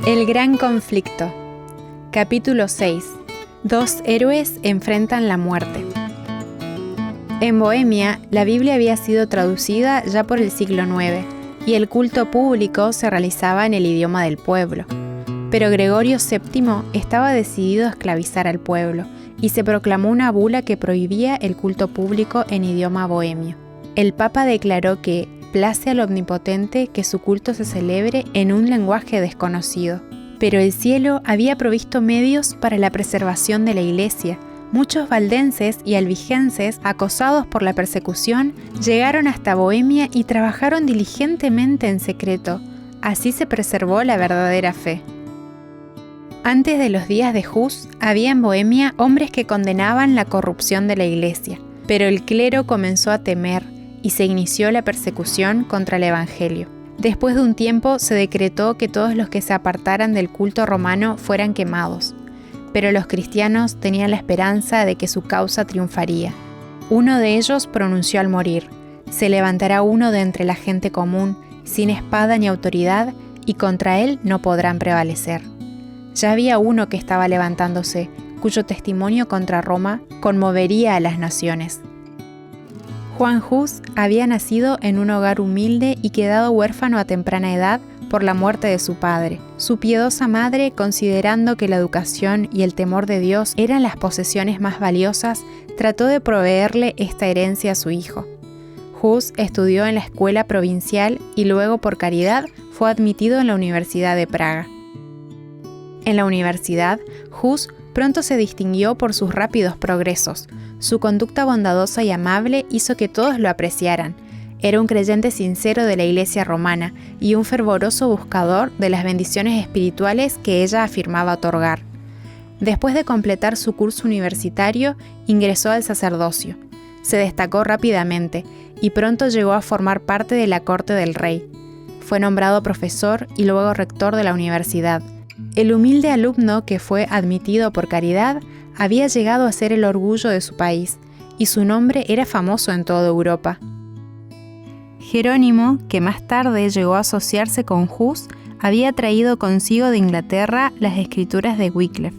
El gran conflicto. Capítulo 6. Dos héroes enfrentan la muerte. En Bohemia, la Biblia había sido traducida ya por el siglo IX, y el culto público se realizaba en el idioma del pueblo. Pero Gregorio VII estaba decidido a esclavizar al pueblo, y se proclamó una bula que prohibía el culto público en idioma bohemio. El Papa declaró que place al Omnipotente que su culto se celebre en un lenguaje desconocido. Pero el cielo había provisto medios para la preservación de la Iglesia. Muchos valdenses y albigenses, acosados por la persecución, llegaron hasta Bohemia y trabajaron diligentemente en secreto. Así se preservó la verdadera fe. Antes de los días de Hus, había en Bohemia hombres que condenaban la corrupción de la Iglesia, pero el clero comenzó a temer y se inició la persecución contra el Evangelio. Después de un tiempo se decretó que todos los que se apartaran del culto romano fueran quemados, pero los cristianos tenían la esperanza de que su causa triunfaría. Uno de ellos pronunció al morir: «Se levantará uno de entre la gente común, sin espada ni autoridad, y contra él no podrán prevalecer». Ya había uno que estaba levantándose, cuyo testimonio contra Roma conmovería a las naciones. Juan Hus había nacido en un hogar humilde y quedado huérfano a temprana edad por la muerte de su padre. Su piedosa madre, considerando que la educación y el temor de Dios eran las posesiones más valiosas, trató de proveerle esta herencia a su hijo. Hus estudió en la escuela provincial y luego, por caridad, fue admitido en la Universidad de Praga. En la universidad, Hus pronto se distinguió por sus rápidos progresos. Su conducta bondadosa y amable hizo que todos lo apreciaran. Era un creyente sincero de la Iglesia romana y un fervoroso buscador de las bendiciones espirituales que ella afirmaba otorgar. Después de completar su curso universitario, ingresó al sacerdocio. Se destacó rápidamente y pronto llegó a formar parte de la corte del rey. Fue nombrado profesor y luego rector de la universidad. El humilde alumno que fue admitido por caridad había llegado a ser el orgullo de su país, y su nombre era famoso en toda Europa. Jerónimo, que más tarde llegó a asociarse con Hus, había traído consigo de Inglaterra las escrituras de Wycliffe.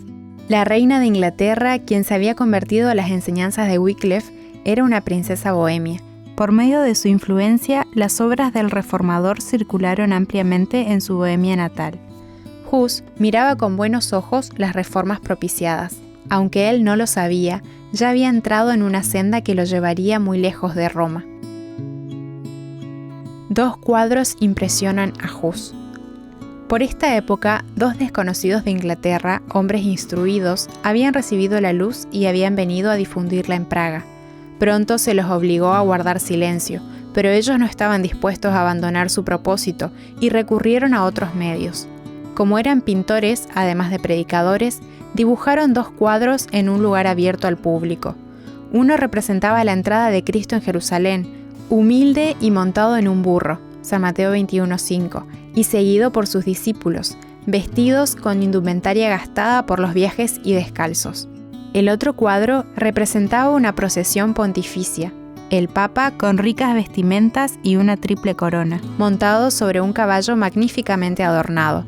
La reina de Inglaterra, quien se había convertido a las enseñanzas de Wycliffe, era una princesa bohemia. Por medio de su influencia, las obras del reformador circularon ampliamente en su Bohemia natal. Hus miraba con buenos ojos las reformas propiciadas. Aunque él no lo sabía, ya había entrado en una senda que lo llevaría muy lejos de Roma. Dos cuadros impresionan a Hus. Por esta época, dos desconocidos de Inglaterra, hombres instruidos, habían recibido la luz y habían venido a difundirla en Praga. Pronto se los obligó a guardar silencio, pero ellos no estaban dispuestos a abandonar su propósito y recurrieron a otros medios. Como eran pintores, además de predicadores, dibujaron dos cuadros en un lugar abierto al público. Uno representaba la entrada de Cristo en Jerusalén, humilde y montado en un burro, San Mateo 21:5, y seguido por sus discípulos, vestidos con indumentaria gastada por los viajes y descalzos. El otro cuadro representaba una procesión pontificia, el Papa con ricas vestimentas y una triple corona, montado sobre un caballo magníficamente adornado,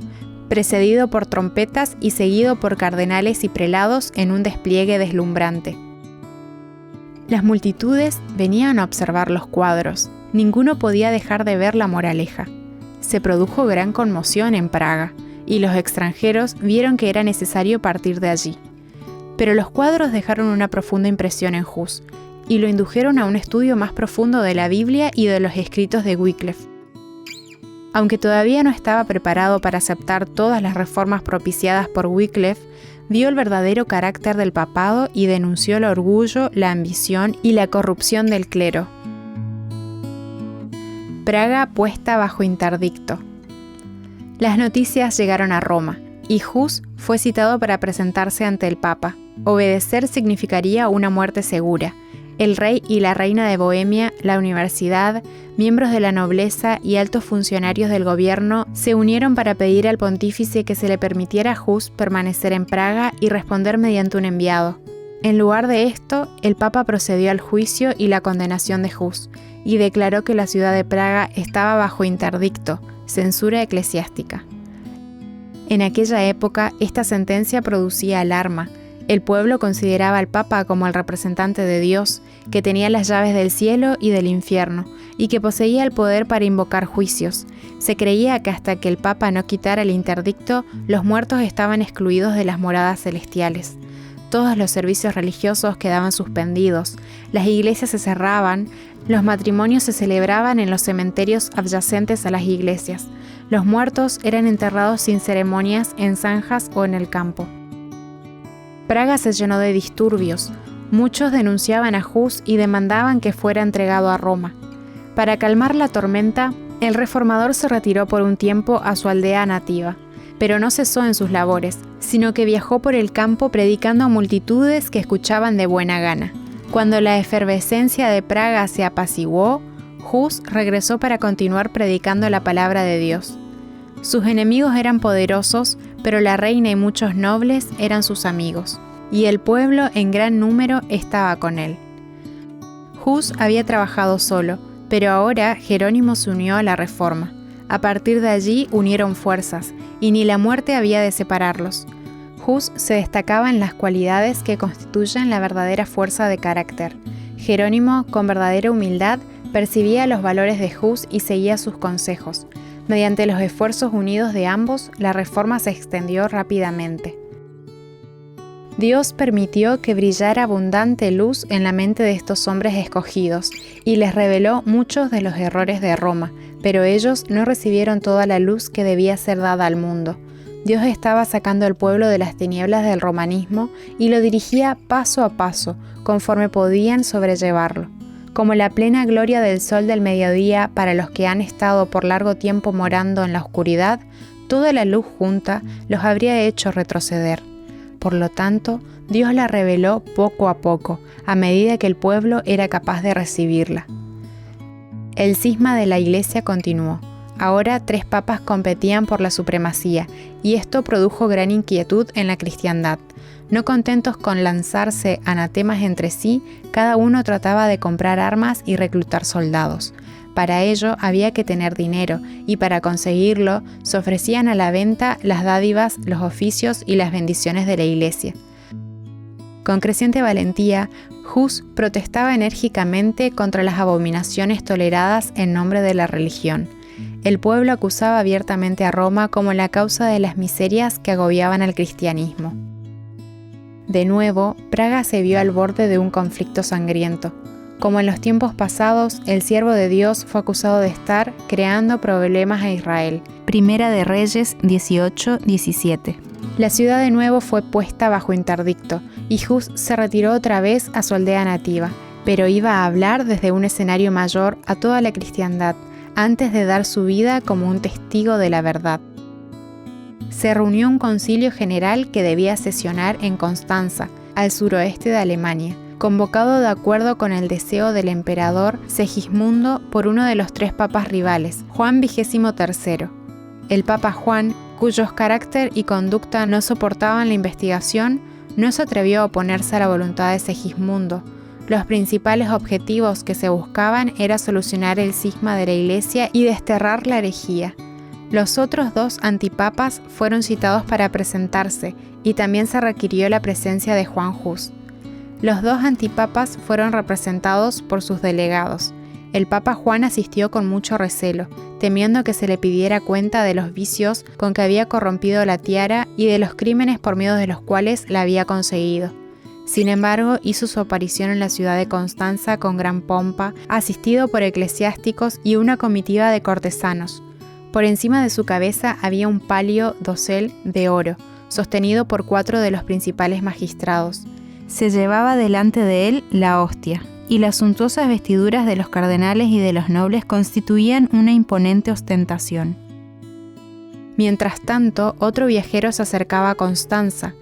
precedido por trompetas y seguido por cardenales y prelados en un despliegue deslumbrante. Las multitudes venían a observar los cuadros. Ninguno podía dejar de ver la moraleja. Se produjo gran conmoción en Praga, y los extranjeros vieron que era necesario partir de allí. Pero los cuadros dejaron una profunda impresión en Hus, y lo indujeron a un estudio más profundo de la Biblia y de los escritos de Wycliffe. Aunque todavía no estaba preparado para aceptar todas las reformas propiciadas por Wycliffe, vio el verdadero carácter del papado y denunció el orgullo, la ambición y la corrupción del clero. Praga puesta bajo interdicto. Las noticias llegaron a Roma, y Hus fue citado para presentarse ante el Papa. Obedecer significaría una muerte segura. El rey y la reina de Bohemia, la universidad, miembros de la nobleza y altos funcionarios del gobierno se unieron para pedir al pontífice que se le permitiera a Hus permanecer en Praga y responder mediante un enviado. En lugar de esto, el Papa procedió al juicio y la condenación de Hus, y declaró que la ciudad de Praga estaba bajo interdicto, censura eclesiástica. En aquella época, esta sentencia producía alarma. El pueblo consideraba al Papa como el representante de Dios, que tenía las llaves del cielo y del infierno, y que poseía el poder para invocar juicios. Se creía que hasta que el Papa no quitara el interdicto, los muertos estaban excluidos de las moradas celestiales. Todos los servicios religiosos quedaban suspendidos, las iglesias se cerraban, los matrimonios se celebraban en los cementerios adyacentes a las iglesias. Los muertos eran enterrados sin ceremonias en zanjas o en el campo. Praga se llenó de disturbios. Muchos denunciaban a Hus y demandaban que fuera entregado a Roma. Para calmar la tormenta, el reformador se retiró por un tiempo a su aldea nativa, pero no cesó en sus labores, sino que viajó por el campo predicando a multitudes que escuchaban de buena gana. Cuando la efervescencia de Praga se apaciguó, Hus regresó para continuar predicando la palabra de Dios. Sus enemigos eran poderosos, pero la reina y muchos nobles eran sus amigos, y el pueblo en gran número estaba con él. Hus había trabajado solo, pero ahora Jerónimo se unió a la reforma. A partir de allí unieron fuerzas, y ni la muerte había de separarlos. Hus se destacaba en las cualidades que constituyen la verdadera fuerza de carácter. Jerónimo, con verdadera humildad, percibía los valores de Hus y seguía sus consejos. Mediante los esfuerzos unidos de ambos, la reforma se extendió rápidamente. Dios permitió que brillara abundante luz en la mente de estos hombres escogidos y les reveló muchos de los errores de Roma, pero ellos no recibieron toda la luz que debía ser dada al mundo. Dios estaba sacando al pueblo de las tinieblas del romanismo y lo dirigía paso a paso, conforme podían sobrellevarlo. Como la plena gloria del sol del mediodía para los que han estado por largo tiempo morando en la oscuridad, toda la luz junta los habría hecho retroceder. Por lo tanto, Dios la reveló poco a poco, a medida que el pueblo era capaz de recibirla. El cisma de la Iglesia continuó. Ahora 3 papas competían por la supremacía, y esto produjo gran inquietud en la cristiandad. No contentos con lanzarse anatemas entre sí, cada uno trataba de comprar armas y reclutar soldados. Para ello había que tener dinero, y para conseguirlo se ofrecían a la venta las dádivas, los oficios y las bendiciones de la Iglesia. Con creciente valentía, Hus protestaba enérgicamente contra las abominaciones toleradas en nombre de la religión. El pueblo acusaba abiertamente a Roma como la causa de las miserias que agobiaban al cristianismo. De nuevo, Praga se vio al borde de un conflicto sangriento. Como en los tiempos pasados, el siervo de Dios fue acusado de estar creando problemas a Israel. Primera de Reyes 18:17. La ciudad de nuevo fue puesta bajo interdicto, y Hus se retiró otra vez a su aldea nativa, pero iba a hablar desde un escenario mayor a toda la cristiandad, antes de dar su vida como un testigo de la verdad. Se reunió un concilio general que debía sesionar en Constanza, al suroeste de Alemania, convocado de acuerdo con el deseo del emperador Segismundo por uno de los 3 papas rivales, Juan XXIII. El papa Juan, cuyos carácter y conducta no soportaban la investigación, no se atrevió a oponerse a la voluntad de Segismundo. Los principales objetivos que se buscaban era solucionar el cisma de la Iglesia y desterrar la herejía. Los otros 2 antipapas fueron citados para presentarse, y también se requirió la presencia de Juan Hus. Los 2 antipapas fueron representados por sus delegados. El papa Juan asistió con mucho recelo, temiendo que se le pidiera cuenta de los vicios con que había corrompido la tiara y de los crímenes por medio de los cuales la había conseguido. Sin embargo, hizo su aparición en la ciudad de Constanza con gran pompa, asistido por eclesiásticos y una comitiva de cortesanos. Por encima de su cabeza había un palio dosel de oro, sostenido por 4 de los principales magistrados. Se llevaba delante de él la hostia, y las suntuosas vestiduras de los cardenales y de los nobles constituían una imponente ostentación. Mientras tanto, otro viajero se acercaba a Constanza.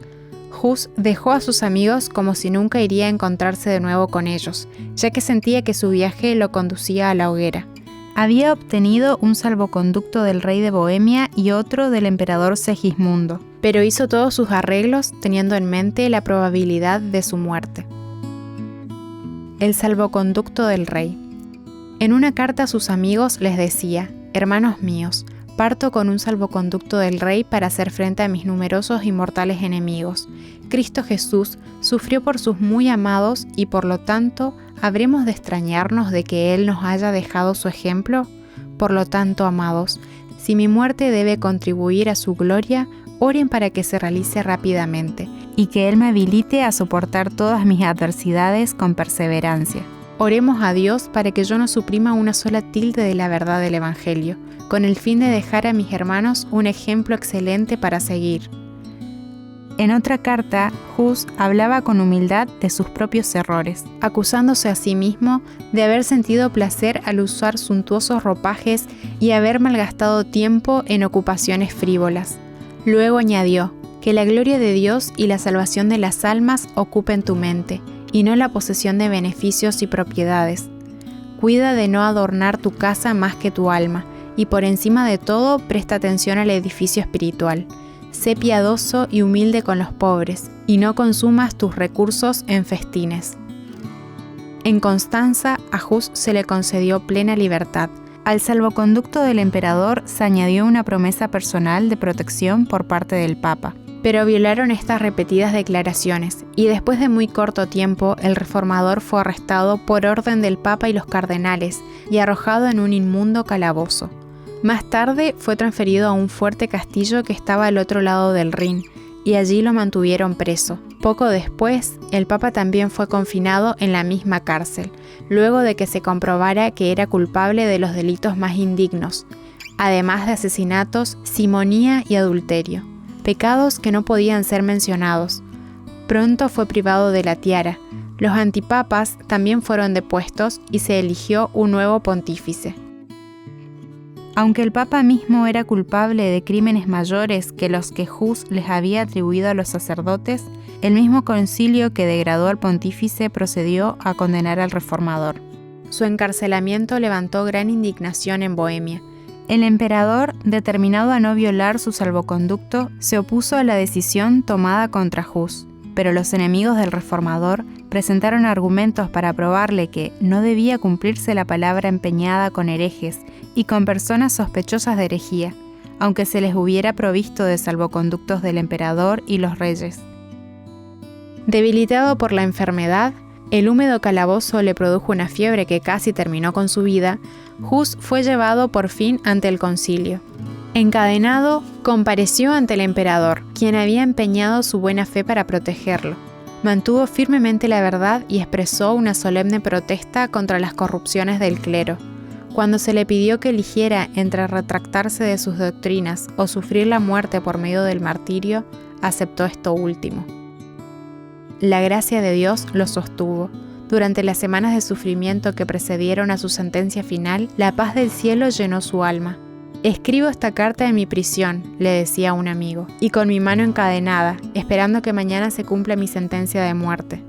Hus dejó a sus amigos como si nunca iría a encontrarse de nuevo con ellos, ya que sentía que su viaje lo conducía a la hoguera. Había obtenido un salvoconducto del rey de Bohemia y otro del emperador Segismundo, pero hizo todos sus arreglos teniendo en mente la probabilidad de su muerte. El salvoconducto del rey. En una carta a sus amigos les decía: «Hermanos míos, Parto con un salvoconducto del Rey para hacer frente a mis numerosos y mortales enemigos. Cristo Jesús sufrió por sus muy amados y por lo tanto, ¿habremos de extrañarnos de que Él nos haya dejado su ejemplo? Por lo tanto, amados, si mi muerte debe contribuir a su gloria, oren para que se realice rápidamente y que Él me habilite a soportar todas mis adversidades con perseverancia. Oremos a Dios para que yo no suprima una sola tilde de la verdad del Evangelio, con el fin de dejar a mis hermanos un ejemplo excelente para seguir. En otra carta, Hus hablaba con humildad de sus propios errores, acusándose a sí mismo de haber sentido placer al usar suntuosos ropajes y haber malgastado tiempo en ocupaciones frívolas. Luego añadió, que la gloria de Dios y la salvación de las almas ocupen tu mente, y no la posesión de beneficios y propiedades. Cuida de no adornar tu casa más que tu alma, y por encima de todo presta atención al edificio espiritual. Sé piadoso y humilde con los pobres, y no consumas tus recursos en festines. En Constanza, a Hus se le concedió plena libertad. Al salvoconducto del emperador se añadió una promesa personal de protección por parte del Papa. Pero violaron estas repetidas declaraciones, y después de muy corto tiempo, el reformador fue arrestado por orden del Papa y los cardenales, y arrojado en un inmundo calabozo. Más tarde fue transferido a un fuerte castillo que estaba al otro lado del Rin, y allí lo mantuvieron preso. Poco después, el Papa también fue confinado en la misma cárcel, luego de que se comprobara que era culpable de los delitos más indignos, además de asesinatos, simonía y adulterio. Pecados que no podían ser mencionados. Pronto fue privado de la tiara. Los antipapas también fueron depuestos y se eligió un nuevo pontífice. Aunque el Papa mismo era culpable de crímenes mayores que los que Hus les había atribuido a los sacerdotes, el mismo concilio que degradó al pontífice procedió a condenar al reformador. Su encarcelamiento levantó gran indignación en Bohemia. El emperador, determinado a no violar su salvoconducto, se opuso a la decisión tomada contra Hus, pero los enemigos del reformador presentaron argumentos para probarle que no debía cumplirse la palabra empeñada con herejes y con personas sospechosas de herejía, aunque se les hubiera provisto de salvoconductos del emperador y los reyes. Debilitado por la enfermedad, el húmedo calabozo le produjo una fiebre que casi terminó con su vida. Hus fue llevado por fin ante el concilio. Encadenado, compareció ante el emperador, quien había empeñado su buena fe para protegerlo. Mantuvo firmemente la verdad y expresó una solemne protesta contra las corrupciones del clero. Cuando se le pidió que eligiera entre retractarse de sus doctrinas o sufrir la muerte por medio del martirio, aceptó esto último. La gracia de Dios lo sostuvo. Durante las semanas de sufrimiento que precedieron a su sentencia final, la paz del cielo llenó su alma. «Escribo esta carta en mi prisión», le decía un amigo, «y con mi mano encadenada, esperando que mañana se cumpla mi sentencia de muerte».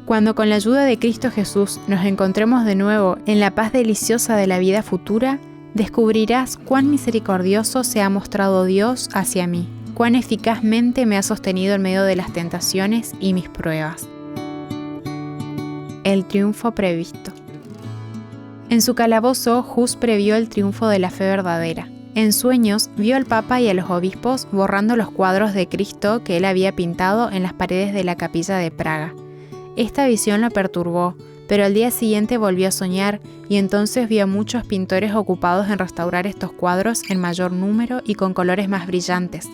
Cuando con la ayuda de Cristo Jesús nos encontremos de nuevo en la paz deliciosa de la vida futura, descubrirás cuán misericordioso se ha mostrado Dios hacia mí, cuán eficazmente me ha sostenido en medio de las tentaciones y mis pruebas. El triunfo previsto. En su calabozo, Hus previó el triunfo de la fe verdadera. En sueños, vio al Papa y a los obispos borrando los cuadros de Cristo que él había pintado en las paredes de la capilla de Praga. Esta visión lo perturbó, pero al día siguiente volvió a soñar y entonces vio a muchos pintores ocupados en restaurar estos cuadros en mayor número y con colores más brillantes.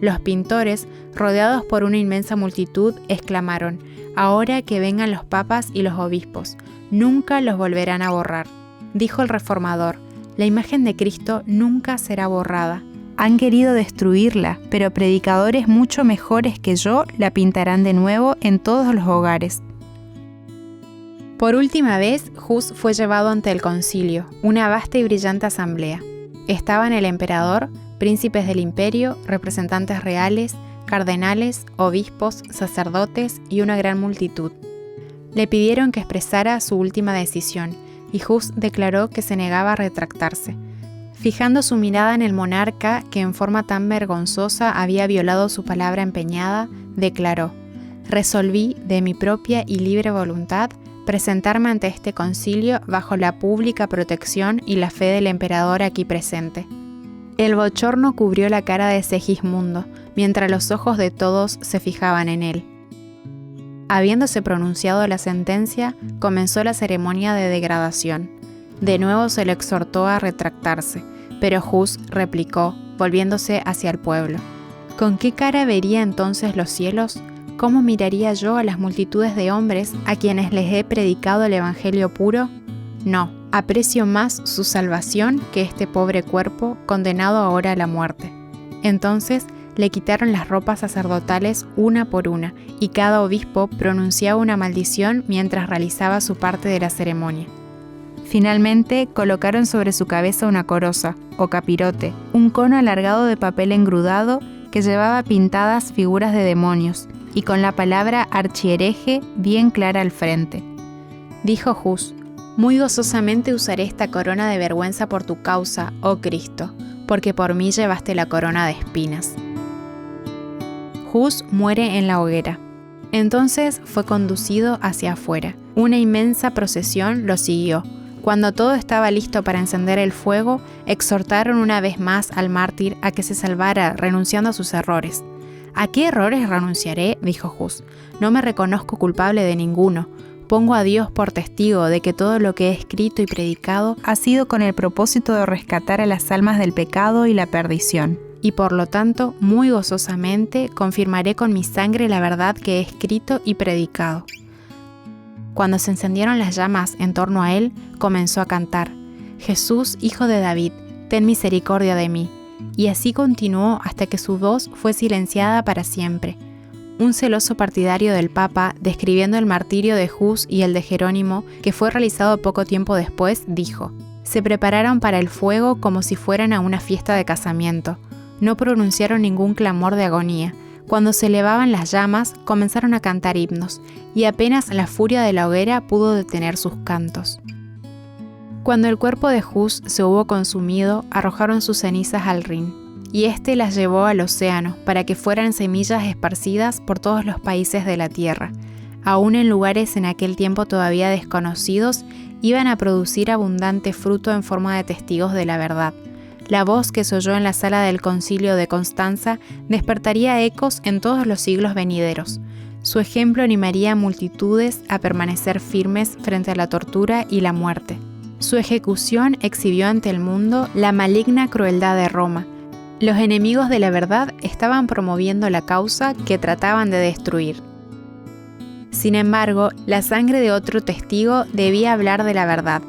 Los pintores, rodeados por una inmensa multitud, exclamaron: «Ahora que vengan los papas y los obispos, nunca los volverán a borrar». Dijo el reformador: «La imagen de Cristo nunca será borrada. Han querido destruirla, pero predicadores mucho mejores que yo la pintarán de nuevo en todos los hogares». Por última vez, Hus fue llevado ante el concilio, una vasta y brillante asamblea. Estaban el emperador, príncipes del imperio, representantes reales, cardenales, obispos, sacerdotes y una gran multitud. Le pidieron que expresara su última decisión, y Hus declaró que se negaba a retractarse. Fijando su mirada en el monarca, que en forma tan vergonzosa había violado su palabra empeñada, declaró: «Resolví, de mi propia y libre voluntad, presentarme ante este concilio bajo la pública protección y la fe del emperador aquí presente». El bochorno cubrió la cara de Segismundo, mientras los ojos de todos se fijaban en él. Habiéndose pronunciado la sentencia, comenzó la ceremonia de degradación. De nuevo se le exhortó a retractarse, pero Hus replicó, volviéndose hacia el pueblo: ¿Con qué cara vería entonces los cielos? ¿Cómo miraría yo a las multitudes de hombres a quienes les he predicado el evangelio puro? No, aprecio más su salvación que este pobre cuerpo condenado ahora a la muerte. Entonces le quitaron las ropas sacerdotales una por una, y cada obispo pronunciaba una maldición mientras realizaba su parte de la ceremonia. Finalmente colocaron sobre su cabeza una coroza, o capirote, un cono alargado de papel engrudado que llevaba pintadas figuras de demonios, y con la palabra archihereje bien clara al frente. Dijo Hus: «Muy gozosamente usaré esta corona de vergüenza por tu causa, oh Cristo, porque por mí llevaste la corona de espinas». Hus muere en la hoguera. Entonces fue conducido hacia afuera. Una inmensa procesión lo siguió. Cuando todo estaba listo para encender el fuego, exhortaron una vez más al mártir a que se salvara renunciando a sus errores. «¿A qué errores renunciaré?», dijo Hus. «No me reconozco culpable de ninguno. Pongo a Dios por testigo de que todo lo que he escrito y predicado ha sido con el propósito de rescatar a las almas del pecado y la perdición. Y por lo tanto, muy gozosamente, confirmaré con mi sangre la verdad que he escrito y predicado». Cuando se encendieron las llamas en torno a él, comenzó a cantar: «Jesús, hijo de David, ten misericordia de mí». Y así continuó hasta que su voz fue silenciada para siempre. Un celoso partidario del Papa, describiendo el martirio de Hus y el de Jerónimo, que fue realizado poco tiempo después, dijo: «Se prepararon para el fuego como si fueran a una fiesta de casamiento. No pronunciaron ningún clamor de agonía. Cuando se elevaban las llamas, comenzaron a cantar himnos, y apenas la furia de la hoguera pudo detener sus cantos». Cuando el cuerpo de Hus se hubo consumido, arrojaron sus cenizas al Rin, y éste las llevó al océano para que fueran semillas esparcidas por todos los países de la tierra. Aún en lugares en aquel tiempo todavía desconocidos, iban a producir abundante fruto en forma de testigos de la verdad. La voz que se oyó en la sala del concilio de Constanza despertaría ecos en todos los siglos venideros. Su ejemplo animaría a multitudes a permanecer firmes frente a la tortura y la muerte. Su ejecución exhibió ante el mundo la maligna crueldad de Roma. Los enemigos de la verdad estaban promoviendo la causa que trataban de destruir. Sin embargo, la sangre de otro testigo debía hablar de la verdad.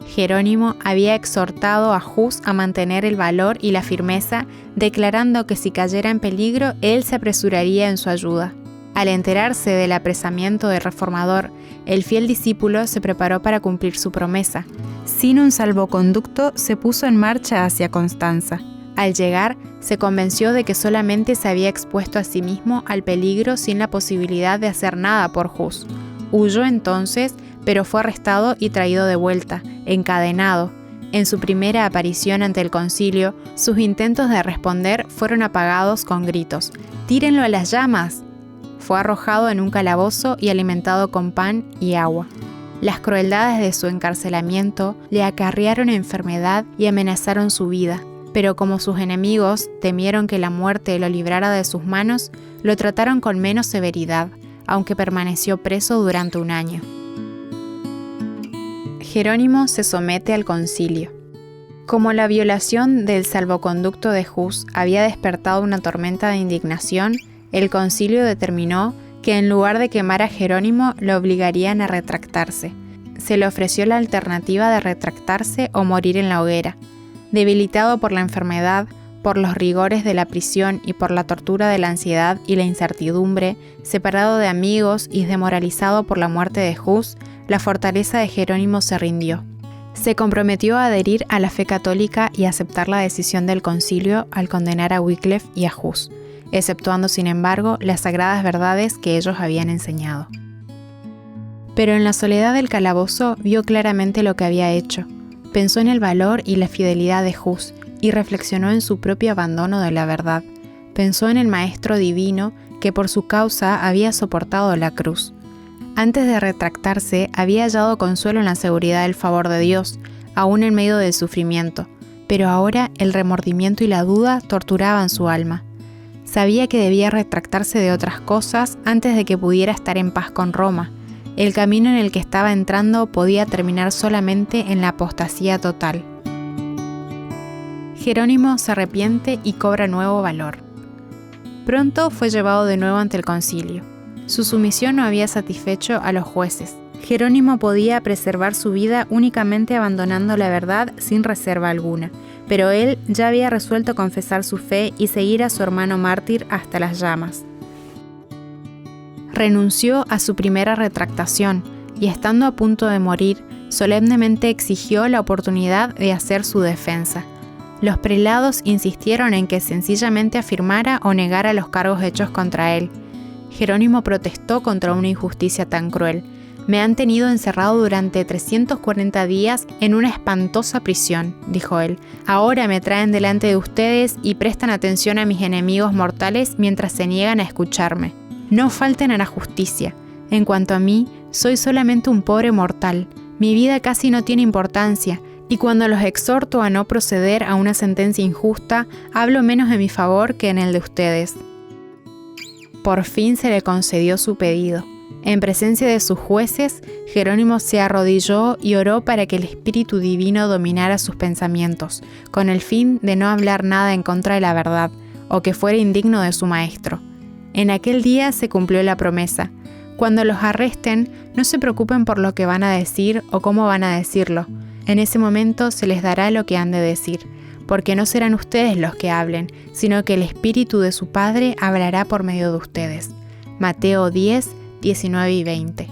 Jerónimo había exhortado a Hus a mantener el valor y la firmeza, declarando que si cayera en peligro, él se apresuraría en su ayuda. Al enterarse del apresamiento del reformador, el fiel discípulo se preparó para cumplir su promesa. Sin un salvoconducto, se puso en marcha hacia Constanza. Al llegar, se convenció de que solamente se había expuesto a sí mismo al peligro sin la posibilidad de hacer nada por Hus. Huyó entonces, pero fue arrestado y traído de vuelta, encadenado. En su primera aparición ante el concilio, sus intentos de responder fueron apagados con gritos: «¡Tírenlo a las llamas!». Fue arrojado en un calabozo y alimentado con pan y agua. Las crueldades de su encarcelamiento le acarrearon enfermedad y amenazaron su vida, pero como sus enemigos temieron que la muerte lo librara de sus manos, lo trataron con menos severidad, aunque permaneció preso durante 1 año. Jerónimo se somete al concilio. Como la violación del salvoconducto de Hus había despertado una tormenta de indignación, el concilio determinó que en lugar de quemar a Jerónimo lo obligarían a retractarse. Se le ofreció la alternativa de retractarse o morir en la hoguera. Debilitado por la enfermedad, por los rigores de la prisión y por la tortura de la ansiedad y la incertidumbre, separado de amigos y desmoralizado por la muerte de Hus, la fortaleza de Jerónimo se rindió. Se comprometió a adherir a la fe católica y aceptar la decisión del concilio al condenar a Wycliffe y a Hus, exceptuando sin embargo las sagradas verdades que ellos habían enseñado. Pero en la soledad del calabozo vio claramente lo que había hecho. Pensó en el valor y la fidelidad de Hus y reflexionó en su propio abandono de la verdad. Pensó en el Maestro Divino que por su causa había soportado la cruz. Antes de retractarse, había hallado consuelo en la seguridad del favor de Dios, aún en medio del sufrimiento. pero ahora el remordimiento y la duda torturaban su alma. Sabía que debía retractarse de otras cosas antes de que pudiera estar en paz con Roma. El camino en el que estaba entrando podía terminar solamente en la apostasía total. Jerónimo se arrepiente y cobra nuevo valor. Pronto fue llevado de nuevo ante el concilio. Su sumisión no había satisfecho a los jueces. Jerónimo podía preservar su vida únicamente abandonando la verdad sin reserva alguna, pero él ya había resuelto confesar su fe y seguir a su hermano mártir hasta las llamas. Renunció a su primera retractación y, estando a punto de morir, solemnemente exigió la oportunidad de hacer su defensa. Los prelados insistieron en que sencillamente afirmara o negara los cargos hechos contra él. Jerónimo protestó contra una injusticia tan cruel. «Me han tenido encerrado durante 340 días en una espantosa prisión», dijo él. «Ahora me traen delante de ustedes y prestan atención a mis enemigos mortales mientras se niegan a escucharme. No falten a la justicia. En cuanto a mí, soy solamente un pobre mortal. Mi vida casi no tiene importancia, y cuando los exhorto a no proceder a una sentencia injusta, hablo menos en mi favor que en el de ustedes». Por fin se le concedió su pedido. En presencia de sus jueces, Jerónimo se arrodilló y oró para que el Espíritu Divino dominara sus pensamientos, con el fin de no hablar nada en contra de la verdad, o que fuera indigno de su maestro. En aquel día se cumplió la promesa. Cuando los arresten, no se preocupen por lo que van a decir o cómo van a decirlo. En ese momento se les dará lo que han de decir, porque no serán ustedes los que hablen, sino que el Espíritu de su Padre hablará por medio de ustedes. Mateo 10, 19 y 20.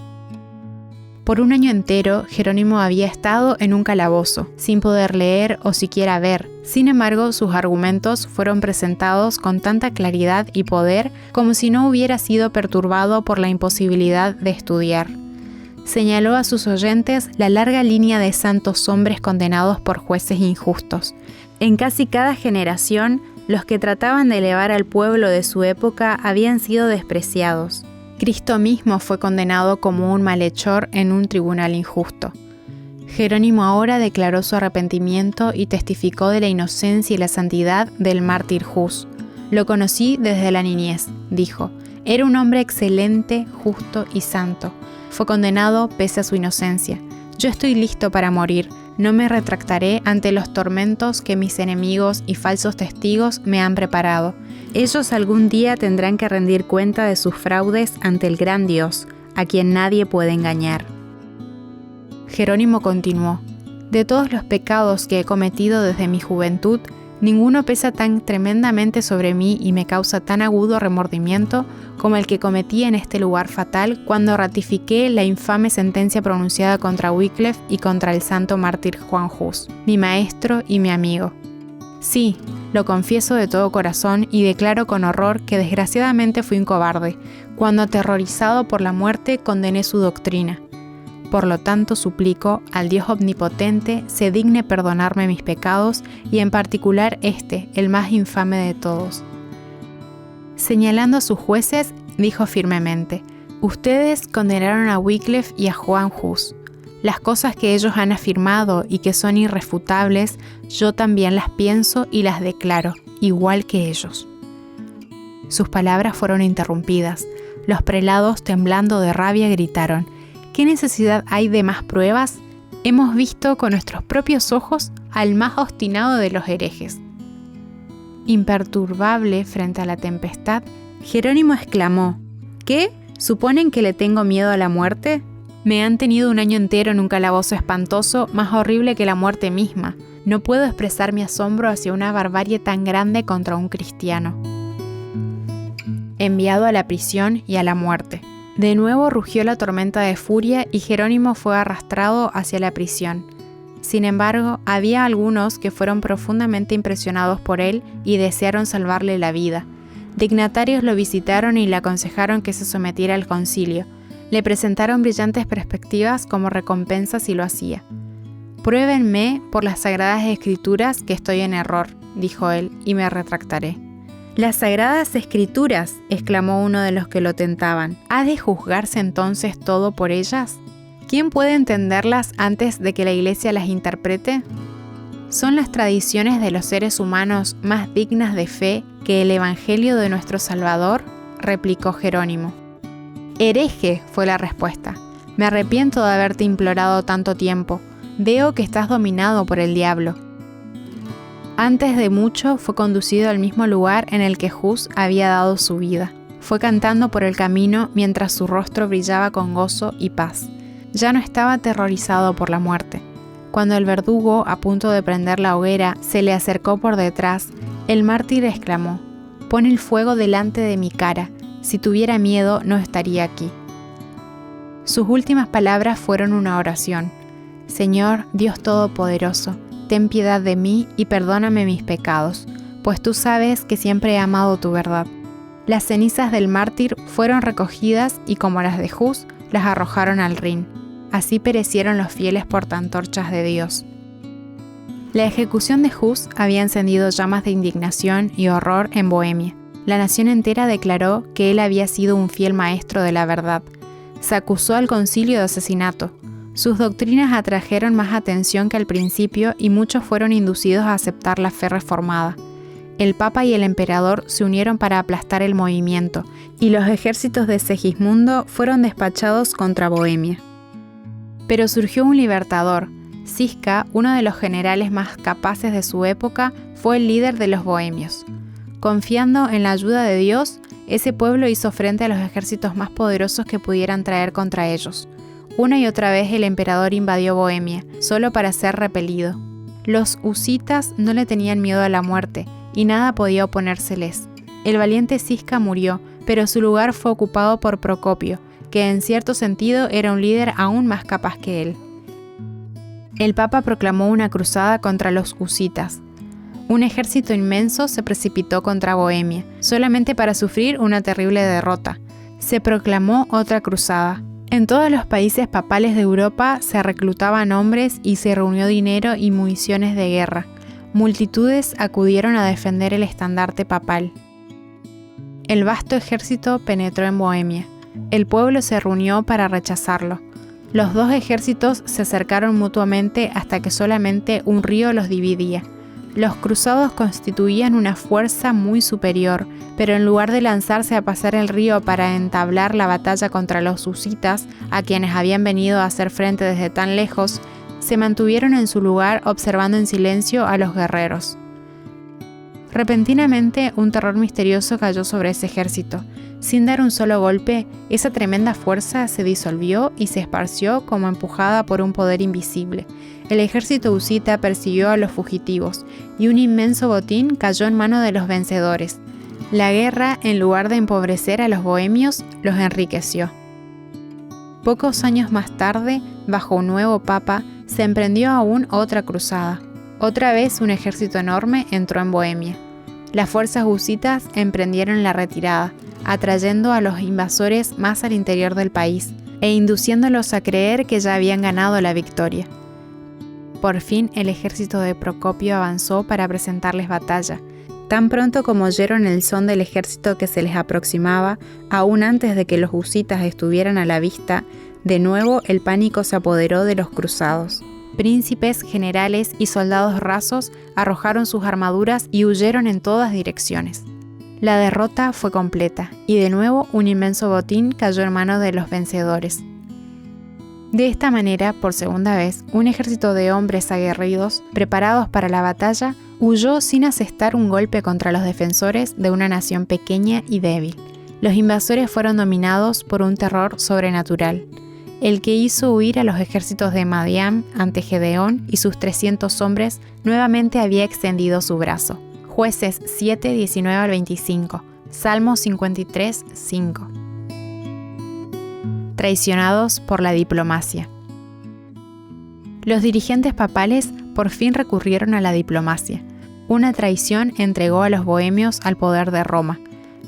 Por un año entero, Jerónimo había estado en un calabozo, sin poder leer o siquiera ver. Sin embargo, sus argumentos fueron presentados con tanta claridad y poder como si no hubiera sido perturbado por la imposibilidad de estudiar. Señaló a sus oyentes la larga línea de santos hombres condenados por jueces injustos. En casi cada generación, los que trataban de elevar al pueblo de su época habían sido despreciados. Cristo mismo fue condenado como un malhechor en un tribunal injusto. Jerónimo ahora declaró su arrepentimiento y testificó de la inocencia y la santidad del mártir Hus. «Lo conocí desde la niñez», dijo. «Era un hombre excelente, justo y santo. Fue condenado pese a su inocencia. Yo estoy listo para morir. No me retractaré ante los tormentos que mis enemigos y falsos testigos me han preparado. Ellos algún día tendrán que rendir cuenta de sus fraudes ante el gran Dios, a quien nadie puede engañar». Jerónimo continuó: «De todos los pecados que he cometido desde mi juventud, ninguno pesa tan tremendamente sobre mí y me causa tan agudo remordimiento como el que cometí en este lugar fatal cuando ratifiqué la infame sentencia pronunciada contra Wycliffe y contra el santo mártir Juan Hus, mi maestro y mi amigo. Sí, lo confieso de todo corazón y declaro con horror que desgraciadamente fui un cobarde, cuando aterrorizado por la muerte condené su doctrina. Por lo tanto, suplico al Dios omnipotente se digne perdonarme mis pecados y en particular este, el más infame de todos». Señalando a sus jueces, dijo firmemente: «Ustedes condenaron a Wycliffe y a Juan Hus. Las cosas que ellos han afirmado y que son irrefutables, yo también las pienso y las declaro, igual que ellos». Sus palabras fueron interrumpidas. Los prelados, temblando de rabia, gritaron: «¿Qué necesidad hay de más pruebas? Hemos visto con nuestros propios ojos al más obstinado de los herejes». Imperturbable frente a la tempestad, Jerónimo exclamó: «¿Qué? ¿Suponen que le tengo miedo a la muerte? Me han tenido un año entero en un calabozo espantoso, más horrible que la muerte misma. No puedo expresar mi asombro hacia una barbarie tan grande contra un cristiano». Enviado a la prisión y a la muerte. De nuevo rugió la tormenta de furia y Jerónimo fue arrastrado hacia la prisión. Sin embargo, había algunos que fueron profundamente impresionados por él y desearon salvarle la vida. Dignatarios lo visitaron y le aconsejaron que se sometiera al concilio. Le presentaron brillantes perspectivas como recompensa si lo hacía. «Pruébenme por las sagradas escrituras que estoy en error», dijo él, «y me retractaré». «¿Las sagradas escrituras?», exclamó uno de los que lo tentaban. «¿Ha de juzgarse entonces todo por ellas? ¿Quién puede entenderlas antes de que la Iglesia las interprete?». ¿Son las tradiciones de los seres humanos más dignas de fe que el Evangelio de nuestro Salvador?, replicó Jerónimo. Hereje, fue la respuesta. Me arrepiento de haberte implorado tanto tiempo. Veo que estás dominado por el diablo. Antes de mucho fue conducido al mismo lugar en el que Hus había dado su vida. Fue cantando por el camino mientras su rostro brillaba con gozo y paz. Ya no estaba aterrorizado por la muerte. Cuando el verdugo, a punto de prender la hoguera, se le acercó por detrás, el mártir exclamó: «Pon el fuego delante de mi cara. Si tuviera miedo, no estaría aquí». Sus últimas palabras fueron una oración: «Señor, Dios Todopoderoso, ten piedad de mí y perdóname mis pecados, pues tú sabes que siempre he amado tu verdad». Las cenizas del mártir fueron recogidas y, como las de Hus, las arrojaron al Rin. Así perecieron los fieles portaantorchas de Dios. La ejecución de Hus había encendido llamas de indignación y horror en Bohemia. La nación entera declaró que él había sido un fiel maestro de la verdad. Se acusó al concilio de asesinato. Sus doctrinas atrajeron más atención que al principio y muchos fueron inducidos a aceptar la fe reformada. El Papa y el Emperador se unieron para aplastar el movimiento, y los ejércitos de Segismundo fueron despachados contra Bohemia. Pero surgió un libertador. Cisca, uno de los generales más capaces de su época, fue el líder de los bohemios. Confiando en la ayuda de Dios, ese pueblo hizo frente a los ejércitos más poderosos que pudieran traer contra ellos. Una y otra vez el emperador invadió Bohemia, solo para ser repelido. Los husitas no le tenían miedo a la muerte, y nada podía oponérseles. El valiente Cisca murió, pero su lugar fue ocupado por Procopio, que en cierto sentido era un líder aún más capaz que él. El Papa proclamó una cruzada contra los husitas. Un ejército inmenso se precipitó contra Bohemia, solamente para sufrir una terrible derrota. Se proclamó otra cruzada. En todos los países papales de Europa se reclutaban hombres y se reunió dinero y municiones de guerra. Multitudes acudieron a defender el estandarte papal. El vasto ejército penetró en Bohemia. El pueblo se reunió para rechazarlo. Los dos ejércitos se acercaron mutuamente hasta que solamente un río los dividía. Los cruzados constituían una fuerza muy superior, pero en lugar de lanzarse a pasar el río para entablar la batalla contra los husitas, a quienes habían venido a hacer frente desde tan lejos, se mantuvieron en su lugar observando en silencio a los guerreros. Repentinamente, un terror misterioso cayó sobre ese ejército. Sin dar un solo golpe, esa tremenda fuerza se disolvió y se esparció como empujada por un poder invisible. El ejército husita persiguió a los fugitivos, y un inmenso botín cayó en manos de los vencedores. La guerra, en lugar de empobrecer a los bohemios, los enriqueció. Pocos años más tarde, bajo un nuevo papa, se emprendió aún otra cruzada. Otra vez un ejército enorme entró en Bohemia. Las fuerzas husitas emprendieron la retirada, atrayendo a los invasores más al interior del país e induciéndolos a creer que ya habían ganado la victoria. Por fin el ejército de Procopio avanzó para presentarles batalla. Tan pronto como oyeron el son del ejército que se les aproximaba, aún antes de que los husitas estuvieran a la vista, de nuevo el pánico se apoderó de los cruzados. Príncipes, generales y soldados rasos arrojaron sus armaduras y huyeron en todas direcciones. La derrota fue completa, y de nuevo un inmenso botín cayó en manos de los vencedores. De esta manera, por segunda vez, un ejército de hombres aguerridos, preparados para la batalla, huyó sin asestar un golpe contra los defensores de una nación pequeña y débil. Los invasores fueron dominados por un terror sobrenatural, el que hizo huir a los ejércitos de Madián ante Gedeón y sus 300 hombres nuevamente había extendido su brazo. Jueces 7, 19 al 25, Salmo 53, 5. Traicionados por la diplomacia. Los dirigentes papales por fin recurrieron a la diplomacia. Una traición entregó a los bohemios al poder de Roma.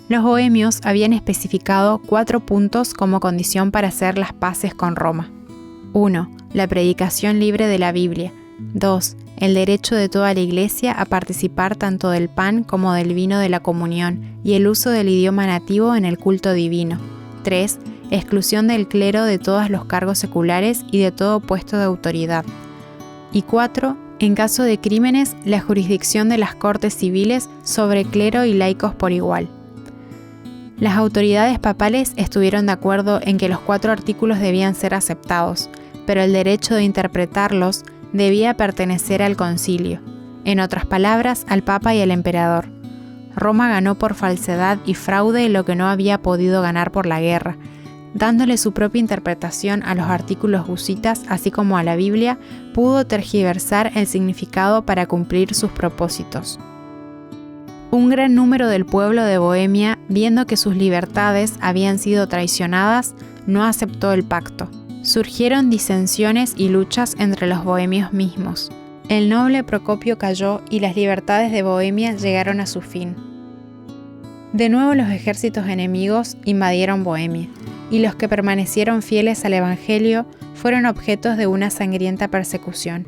Los bohemios habían especificado 4 puntos como condición para hacer las paces con Roma. 1. La predicación libre de la Biblia. 2. El derecho de toda la Iglesia a participar tanto del pan como del vino de la comunión y el uso del idioma nativo en el culto divino. 3. Exclusión del clero de todos los cargos seculares y de todo puesto de autoridad. Y 4. En caso de crímenes, la jurisdicción de las cortes civiles sobre clero y laicos por igual. Las autoridades papales estuvieron de acuerdo en que los 4 artículos debían ser aceptados, pero el derecho de interpretarlos debía pertenecer al concilio, en otras palabras, al Papa y al emperador. Roma ganó por falsedad y fraude lo que no había podido ganar por la guerra, dándole su propia interpretación a los artículos husitas, así como a la Biblia, pudo tergiversar el significado para cumplir sus propósitos. Un gran número del pueblo de Bohemia, viendo que sus libertades habían sido traicionadas, no aceptó el pacto. Surgieron disensiones y luchas entre los bohemios mismos. El noble Procopio cayó y las libertades de Bohemia llegaron a su fin. De nuevo los ejércitos enemigos invadieron Bohemia, y los que permanecieron fieles al Evangelio fueron objetos de una sangrienta persecución.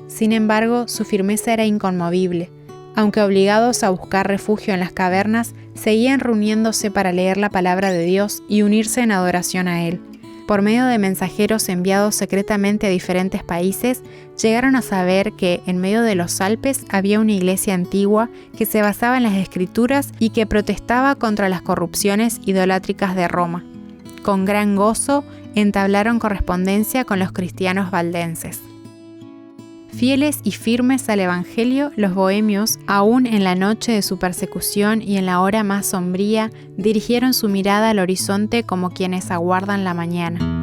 Sin embargo, su firmeza era inconmovible. Aunque obligados a buscar refugio en las cavernas, seguían reuniéndose para leer la palabra de Dios y unirse en adoración a Él. Por medio de mensajeros enviados secretamente a diferentes países, llegaron a saber que en medio de los Alpes había una iglesia antigua que se basaba en las Escrituras y que protestaba contra las corrupciones idolátricas de Roma. Con gran gozo entablaron correspondencia con los cristianos valdenses. Fieles y firmes al Evangelio, los bohemios, aún en la noche de su persecución y en la hora más sombría, dirigieron su mirada al horizonte como quienes aguardan la mañana.